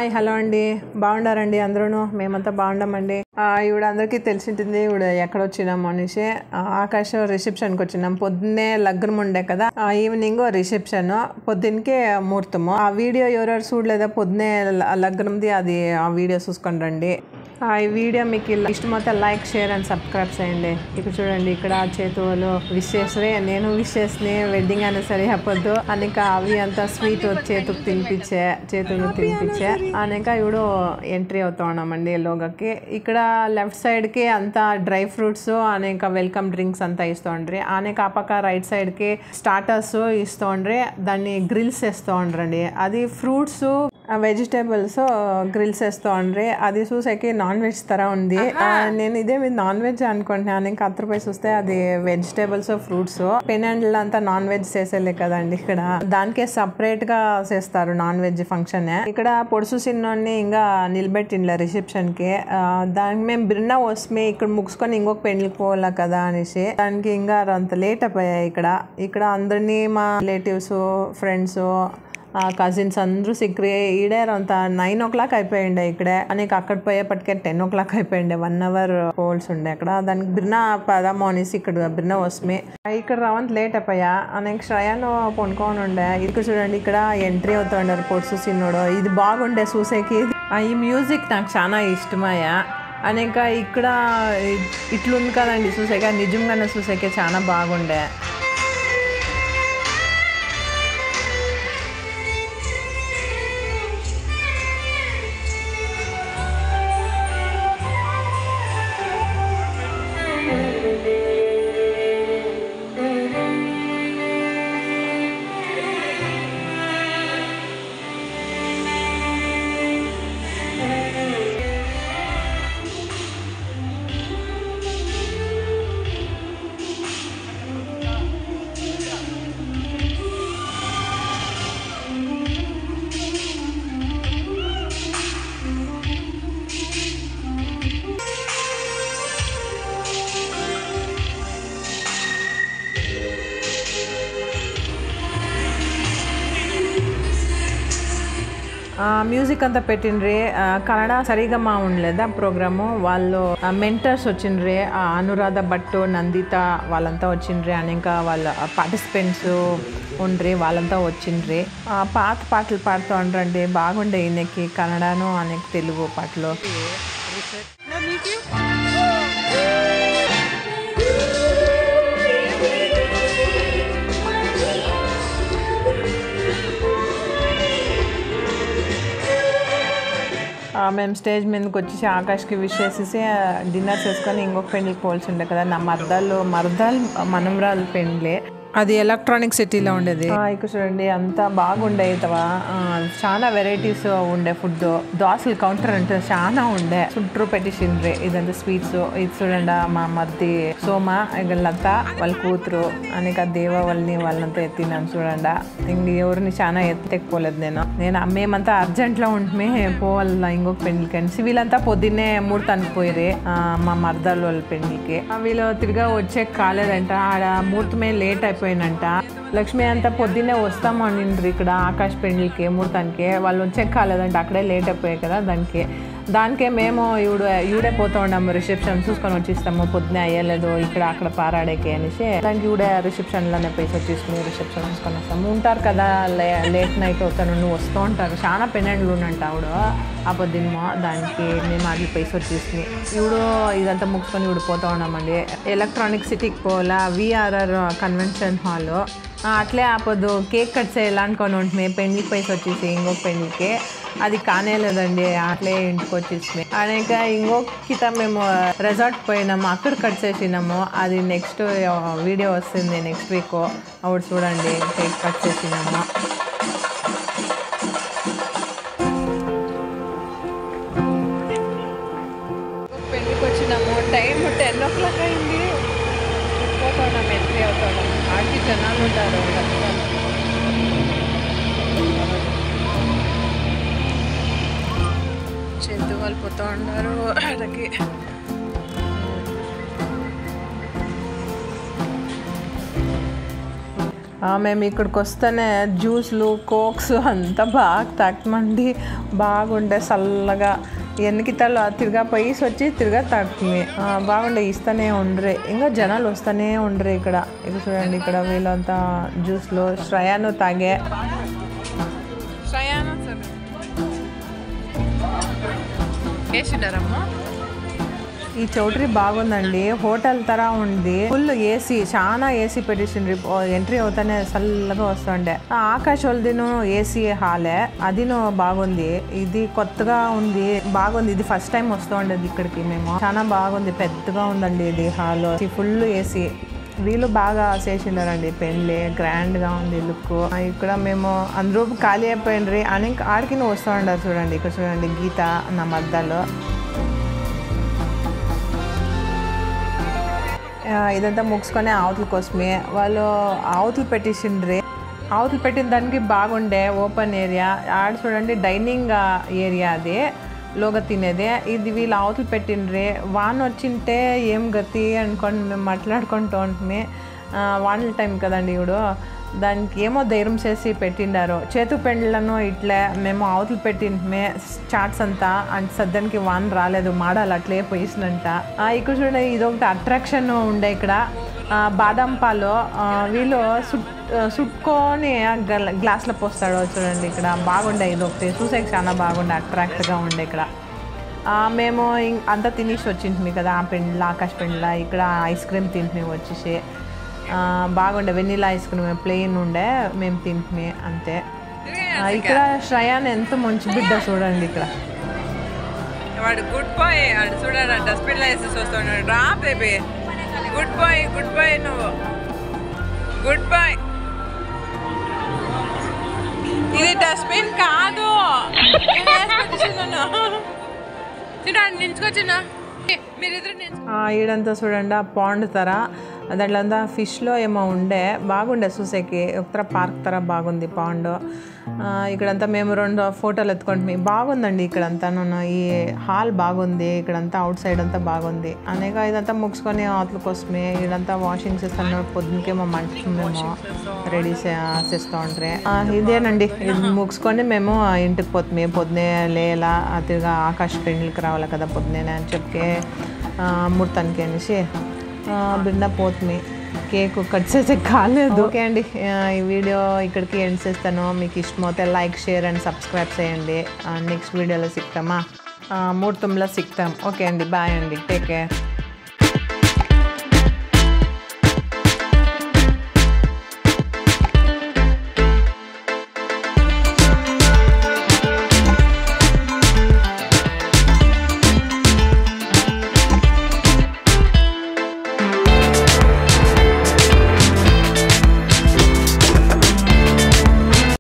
Hi hello అండి, బాగుండారండి అందరూ? మేమంతా బాగుండామండి. ఇవిడ అందరికీ తెలిసింటుంది ఇవిడ ఎక్కడ వచ్చినాము అనేసి. ఆకాశ్ రిసెప్షన్కి వచ్చినాం. పొద్దున్నే లగ్నం ఉండే కదా, ఈవినింగ్ రిసెప్షన్, పొద్దున్నకే ముహూర్తము. ఆ వీడియో ఎవరెవరు చూడలేదా పొద్దున్నే లగ్నంది, అది ఆ వీడియో చూసుకొని రండి. ఈ వీడియో మీకు ఇష్టమైతే లైక్, షేర్ అండ్ సబ్స్క్రైబ్ చేయండి. ఇక్కడ చూడండి, ఇక్కడ చేతులు విష్ చేస్తే నేను విష్ చేసి వెడ్డింగ్ అయినా సరే చెప్పొద్దు అనేక అవి అంతా స్వీట్ చేతులు తినిపించే అనేక ఇప్పుడు ఎంట్రీ అవుతా ఉన్నామండి లోగకి. ఇక్కడ లెఫ్ట్ సైడ్ కి అంతా డ్రై ఫ్రూట్స్ అనేక వెల్కమ్ డ్రింక్స్ అంతా ఇస్తుండ్రి. అనేక ఆ పక్క రైట్ సైడ్ కి స్టార్టర్స్ ఇస్తుండ్రి, దాన్ని గ్రిల్స్ వేస్తూ ఉండ్రండి. అది ఫ్రూట్స్ వెజిటేబుల్స్ గ్రిల్స్ వేస్తూ ఉండ్రి. అది చూసాకి నాన్ వెజ్ తర ఉంది. నేను ఇదే మీద నాన్ వెజ్ అనుకుంటున్నాను. ఇంకా అత్తరపై చూస్తే అది వెజిటేబుల్స్ ఫ్రూట్స్. పెనాండ్లు అంతా నాన్ వెజ్ చేసేలే కదండి. ఇక్కడ దానికే సపరేట్ గా చేస్తారు నాన్ వెజ్ ఫంక్షన్. ఇక్కడ పొడుసు సిన్నోని ఇంకా నిలబెట్టిండ్లే రిసెప్షన్ కి. దానికి మేము బిర్నా వస్తే ఇక్కడ ముగుసుకొని ఇంకొక పెళ్లికి పోవాలా కదా అనేసి దానికి ఇంకా అంత లేట్ అయిపోయాయి. ఇక్కడ అందరినీ మా రిలేటివ్స్, ఫ్రెండ్స్, కజిన్స్ అందరూ సిక్రీ ఈడే అంత 9 o'clock అయిపోయిండే. ఇక్కడే అనేక అక్కడ పోయేపటికే 10 o'clock అయిపోయిండే. 1 hour పోల్స్ ఉండే అక్కడ. దానికి బిర్నా పదము అనేసి ఇక్కడ బిర్నా వస్తే ఇక్కడ రావంత లేట్ అయిపోయా. అనేక శ్రయాను పొనుకొని ఉండే. ఇక్కడ చూడండి, ఇక్కడ ఎంట్రీ అవుతుండారు పొడుసు సిన్నోడు. ఇది బాగుండే చూసేకి. ఈ మ్యూజిక్ నాకు చాలా ఇష్టమయ్యా. అనేక ఇక్కడ ఇట్లుంది కదండి చూసాక, నిజంగానే చూసాకే చాలా బాగుండే. మ్యూజిక్ అంతా పెట్టిండ్రి. కన్నడ సరిగమా ఉండలేదా ప్రోగ్రాము. వాళ్ళు మెంటర్స్ వచ్చిండ్రి. అనురాధ భట్, నందిత వాళ్ళంతా వచ్చిండ్రి. అనేక వాళ్ళ పార్టిసిపెంట్స్ ఉండ్రి, వాళ్ళంతా వచ్చిండ్రి. పాత పాటలు పాడుతూ ఉండ్రండి. బాగుండే ఈయనకి కన్నడను అనేక తెలుగు పాటలు. మేము స్టేజ్ మీదకి వచ్చేసి ఆకాష్కి విష్ చేసేసి డిన్నర్ చేసుకొని ఇంకొక పెళ్లికి పోల్సి ఉండే కదా. నా మర్దాలు మనమరాలు పెండ్లి. అది ఎలక్ట్రానిక్ సిటీలో ఉండేది. ఇక్కడ చూడండి, అంతా బాగుండే. చాలా వెరైటీస్ ఉండే ఫుడ్. దోశలు కౌంటర్ అంటే చాలా ఉండే. చుట్టూ పెట్టిండ్రి. ఇదంతా స్వీట్స్. ఇది చూడండి, మా మధ్య సోమ వీళ్ళంతా వాళ్ళ కూతురు అనేక దేవ వాళ్ళంతా ఎత్తినాను చూడండి. ఇంక ఎవరిని చాలా ఎత్తకపోలేదు. నేను మేమంతా అర్జెంట్ లో ఉంటే పోవాల ఇంకొక పెళ్లికి అనేసి వీళ్ళంతా పొద్దున్నే ముహూర్తానికి పోయిరి. మా మర్దాలు వాళ్ళ పెళ్లికి. వీళ్ళు తిరిగా వచ్చే కాలేదంట. ఆడ ముహూర్తమే లేట్ అయిపోయిందంట. లక్ష్మి అంతా పొద్దున్నే వస్తాము అనిండ్రి ఇక్కడ ఆకాశ్ పెళ్లికి ముహూర్తానికి. వాళ్ళు వచ్చే కాలేదంట, అక్కడే లేట్ అయిపోయాయి కదా. దానికే మేము ఈవిడే పోతా ఉన్నాము. రిసెప్షన్ చూసుకొని వచ్చిస్తాము. పొద్దున్నే అయ్యలేదు ఇక్కడ అక్కడ పారాడేకి అనేసి దానికి ఈవిడే రిసెప్షన్లోనే పోయి వచ్చేసి రిసెప్షన్ చూసుకొని వస్తాము. ఉంటారు కదా, లేట్ నైట్ అవుతాను వస్తూ ఉంటారు. చాలా పెన్నెండ్లు ఉన్నంట ఆవిడ. ఆ పొద్దున్నేమో దానికి మేము అట్లా పైస వచ్చేసి ఇప్పుడు ఇదంతా ముక్కుకొని ఇప్పుడు పోతా ఉన్నామండి. ఎలక్ట్రానిక్ సిటీకి పోవాలా, విఆర్ఆర్ కన్వెన్షన్ హాల్. అట్లే ఆపొద్దు కేక్ కట్ చేయాలనుకొని ఉంటుంది. పెళ్లికి పైస వచ్చేసి ఇంకొక పెళ్లికి అది కానేలేదండి. అట్లే ఇంటికి వచ్చేసి అనేక ఇంకొక మేము రెసార్ట్ పోయినాము, అక్కడ కట్ చేసినాము. అది నెక్స్ట్ వీడియో వస్తుంది నెక్స్ట్ వీక్. అప్పుడు చూడండి, కేక్ కట్ చేసినాము. పెళ్లికి వచ్చినాము. టైం 10 o'clock అయింది. పోతున్నాం, ఎంట్రీ అవుతున్నాం. ఆడికి జనాలు ఉంటారు. చెందు వాళ్ళు పోతూ ఉన్నారు ఆడకి. మేము ఇక్కడికి వస్తేనే జ్యూస్లు కోక్స్ అంతా బాగా తాగుతామండి. బాగుండే చల్లగా ఎన్నికితాలు తిరిగా పోయేసి వచ్చి తిరిగా తాగుతుంది. బాగుండే ఇస్తూనే ఉండరే, ఇంకా జనాలు వస్తూనే ఉండరు ఇక్కడ. చూడండి ఇక్కడ వీళ్ళంతా జ్యూస్లు శ్రయాను తాగే ఈ చౌటరీ బాగుందండి. హోటల్ తర ఉంది. ఫుల్ ఏసీ, చాలా ఏసీ పెట్టిండ్రి. ఎంట్రీ అవుతానే చల్లగా వస్తుండే. ఆకాశ్ వాళ్ళదిను ఏసీ హాలే, అదిను బాగుంది. ఇది కొత్తగా ఉంది, బాగుంది. ఇది ఫస్ట్ టైం వస్తుండేది ఇక్కడికి మేము. చాలా బాగుంది, పెద్దగా ఉందండి ఇది హాల్. Full AC. వీళ్ళు బాగా చేసిండారండి పెళ్ళి, గ్రాండ్ గా ఉంది లుక్. ఇక్కడ మేము అందరూ ఖాళీ అయిపోయిండ్రి అని ఆడికి వస్తూ ఉండారు. చూడండి ఇక్కడ చూడండి గీత నా మద్దలో. ఇదంతా ముగిసుకొని అవతల కోసమే వాళ్ళు అవతలు పెట్టిండ్రి. అవతలు పెట్టిన దానికి బాగుండే ఓపెన్ ఏరియా. ఆడ చూడండి డైనింగ్ ఏరియా, అది లోగా తినేది. ఇది వీళ్ళు అవతలు పెట్టిండ్రి. వాన వచ్చింటే ఏం గతి అనుకోండి మేము మాట్లాడుకుంటూ ఉంటే. వానల టైం కదండి ఇప్పుడు, దానికి ఏమో ధైర్యం చేసి పెట్టిండారు. చేతు పెండ్లను ఇట్లే మేము అవతలు పెట్టింటే చాట్స్ అంతా అంటే సద్దానికి వాన రాలేదు, మాడాలి అట్లే పోయిసినంట. ఇక్కడ చూడండి ఇదొకటి అట్రాక్షన్ ఉండే ఇక్కడ. బాదం పాలు వీళ్ళు చుట్టుకొని గ్లాస్లో పోస్తాడు చూడండి. ఇక్కడ బాగుండే ఇదొకటి చూసేకి చాలా బాగుండే, అట్రాక్ట్గా ఉండే ఇక్కడ. మేము అంతా తినేసి వచ్చింటిమి కదా ఆ పెండ్ల, ఆకాశ్ పెండ్ల. ఇక్కడ ఐస్ క్రీమ్ తింటిమి వచ్చేసి. బాగుండే వెనిలా ఐస్ క్రీమ్ ప్లెయిన్ ఉండే, మేము తింటిమి అంతే. ఇక్కడ శ్రయాన్ ఎంత మంచి బిడ్డ చూడండి. ఇక్కడ వాడు గుడ్ బాయ్, వాడు చూడాలి డస్ట్బిన్లో వేసేసి వస్తున్నాడు. రా baby, good boy, good boy, నువ్వు గుడ్ బాయ్. ఇది డస్ట్బిన్ కాదు, చూడండి నించుకొచ్చినా మీరిద్దరు. ఈడంతా చూడండి ఆ పాండ్ తర, దాంట్లో అంతా ఫిష్లో ఏమో ఉండే, బాగుండే చూసేకి. ఒక పార్క్ తర బాగుంది పాండ్. ఇక్కడంతా మేము 2 ఫోటోలు ఎత్తుకుంటున్నాం. బాగుందండి ఇక్కడంతా. ఈ హాల్ బాగుంది, ఇక్కడంతా అవుట్ సైడ్ అంతా బాగుంది. అనేక ఇదంతా ముగిసుకొని అవతల కోసమే ఇదంతా వాషింగ్ చేస్తాను. పొద్దునకేమో మేము రెడీ చేస్తూ ఉంటారే. ఇదేనండి, ఇది ముగిసుకొని మేము ఇంటికి పోతుంది. పొద్దునే లేలా అతిగా ఆకాశ పెండ్లకి రావాలి కదా పొద్దునే అని చెప్పి ముహూర్తానికి అనేసి బిన్న పోతుంది. కేక్ కట్ చేసే కాలేదు. ఓకే అండి, ఈ వీడియో ఇక్కడికి ఎండ్ చేస్తాను. మీకు ఇష్టమైతే లైక్, షేర్ అండ్ సబ్స్క్రైబ్ చేయండి. నెక్స్ట్ వీడియోలో సిక్తామా, ముహూర్తంలో సిక్తాం. ఓకే అండి, బాయ్ అండి, టేక్ కేర్.